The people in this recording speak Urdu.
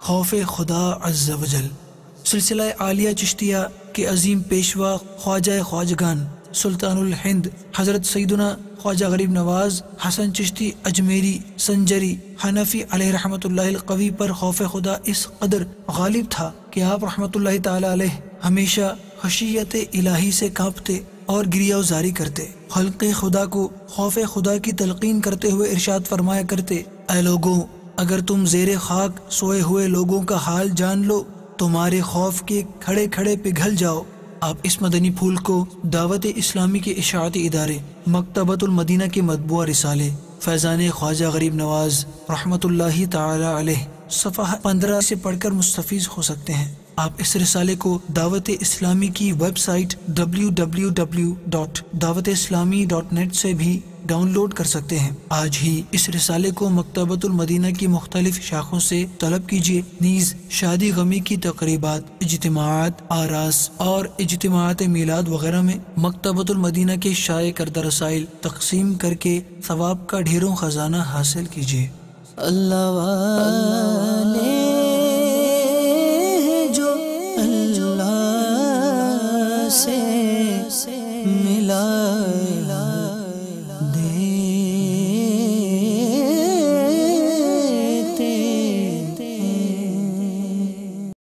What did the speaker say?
خوف خدا عز و جل۔ سلسلہ عالیہ چشتیہ کے عظیم پیشوا خواجہ خواجگان سلطان الہند حضرت سیدنا خواجہ غریب نواز حسن چشتی اجمیری سنجری حنفی علیہ رحمۃ اللہ القوی پر خوف خدا اس قدر غالب تھا کہ آپ رحمۃ اللہ تعالی علیہ ہمیشہ خشیت الہی سے کانپتے اور گریہ وزاری کرتے۔ خلق خدا کو خوف خدا کی تلقین کرتے ہوئے ارشاد فرمایا کرتے، اے لوگوں، اگر تم زیر خاک سوئے ہوئے لوگوں کا حال جان لو تمہارے خوف کے کھڑے کھڑے پگھل جاؤ۔ آپ اس مدنی پھول کو دعوت اسلامی کے اشاعتی ادارے مکتبۃ المدینہ کے مطبوعہ رسالے فیضان خواجہ غریب نواز رحمۃ اللہ تعالی علیہ صفحہ 15 سے پڑھ کر مستفیض ہو سکتے ہیں۔ آپ اس رسالے کو دعوت اسلامی کی ویب سائٹ www.dawatislami.net سے بھی ڈاؤن لوڈ کر سکتے ہیں۔ آج ہی اس رسالے کو مکتبۃ المدینہ کی مختلف شاخوں سے طلب کیجیے۔ نیز شادی غمی کی تقریبات، اجتماعات، آراس اور اجتماعات میلاد وغیرہ میں مکتبۃ المدینہ کے شائع کردہ رسائل تقسیم کر کے ثواب کا ڈھیروں خزانہ حاصل کیجیے۔ اللہ والے جو اللہ سے ملا دے